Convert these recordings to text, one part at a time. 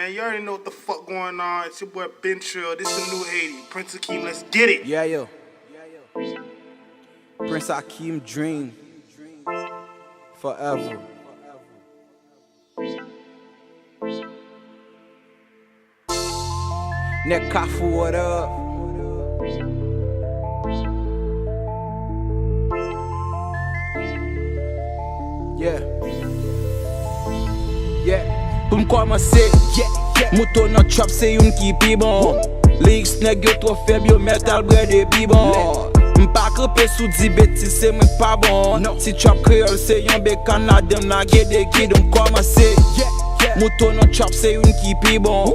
Man, you already know what the fuck going on. It's your boy Ben Trill. This is the new Haiti. Prince Akeem, let's get it. Yeah, yo. Prince Akeem dream forever. Neck Kafu, what up? Yeah. Pou m'komanse, mouton nan trap se yon ki pi bon. Lyrics neg yo tro feb yo metal bre de pi bon. M'pa krepe sou di betis se mwen pa bon. Si trap kreol se yon be Kanadem na gede gid m'komanse. Mouton nan trap se yon ki pi bon.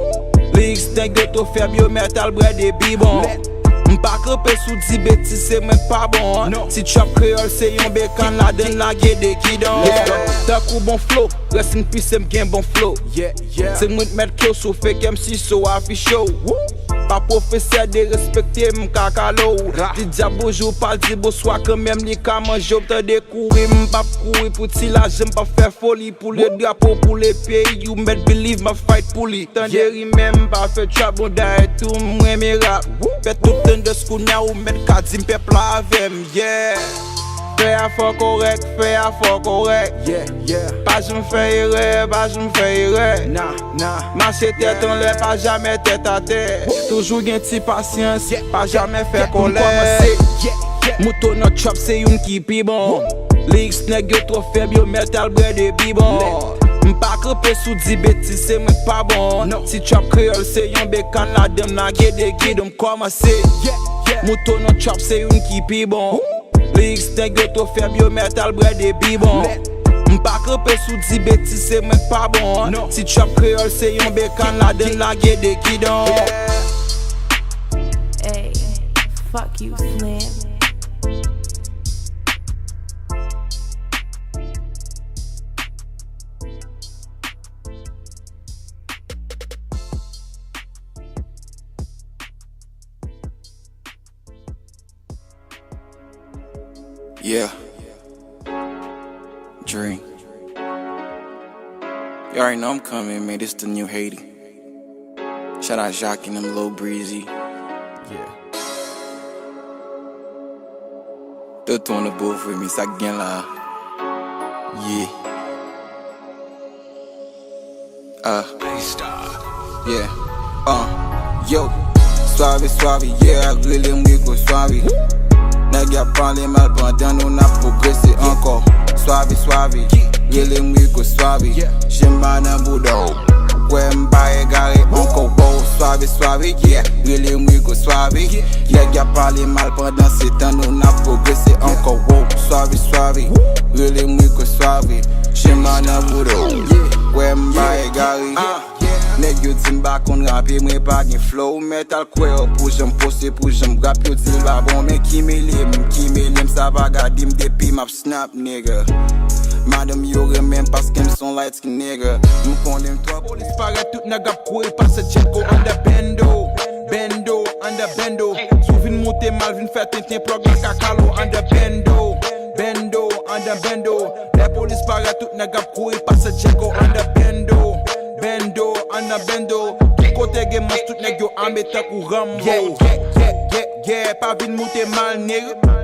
Lyrics neg yo tro feb yo metal bre de pi bon. M'pa krepe sou di betis se mwen pa bon. Si trap kreol se yon be Kanadem na gede gid Takou bon flow, rest in peace m gen bon flow. Se mwen met kyo sou fake MC so afi show. Pa professeur de respekte m kakalo. Di diabo jou pal di bo swa ke mem li ka manjou. Te dekouri m pap kouri pou ti la jem pa fe foli. Pou le drapo pou le peyi you met believe ma fight pou li. Tanderi mem pa fe trap bon da etou mwen me rap. Pe tout de skou nya ou met kadim pepla avem. Fè a fò korek, fè a fò korek. Pa jom fè ire, pa jom fè ire. Marche tèt an lè, pa jamè tèt a tèt. Toujou gen ti pasyans, pa jamè fè kolè. Mouton nan trap se yon ki pi bon. Lyrics neg yo tro feb yo metal bre de pi bon. M'pa krepe sou di betis se mwen pa bon. Si trap kreol se yon be Kanadem na gede gid m'komanse. Mouton nan trap se yon ki pi bon. Lyrics neg yo tro feb yo metal bre de pi bon. M'pa krepe sou di betis se mwen pa bon. Si trap kreol se yon be Kanadem na gede gid Hey, fuck you, Slim. Yeah. Dream. You already know I'm coming, man. This the new Haiti. Shout out Jacques and them Lil Breezy. Yeah. T'as ton de bouffe with me, ça gagne là. Yeah. Yeah. Yo. Suave, suave, yeah, really mwigo suave. Nèg a parlé mal pendant nous n'a progressé encore. Suave, suave, really mwigo suave. J'aime pas nan boudou. Ouais, m'ba égaré encore. Suave, suave, yeah, really mwigo suave. Nèg a parlé mal pendant ces temps nous n'a progressé encore. Suave, suave, really mwigo suave. J'aime pas nan boudou. Ouais, m'ba égaré. Nèg yo di m'ba kon rappe, mwen pa gen flow. Metal kwe pou j'm poste, pou j'm rap yo di l'ba bon. Men ki me lem, sa va gade m'depi map snap, nigga. Madame yo remen paske m'son light skin, nigga. M'kondem toi, police paraît tout nèg ap kouri passe Jetco under bendo. Bendo, under bendo. Sou vin monte mal, vin fè tintin plug la kakalo under bendo. Bendo, under bendo. Les police paraît tout nèg ap kouri passe Jetco under bendo. Bendo, anda bendo. Tout kote gen mas tout nèg yo ambe tak ou Rambo. Yeah, pa vin moute mal nèg.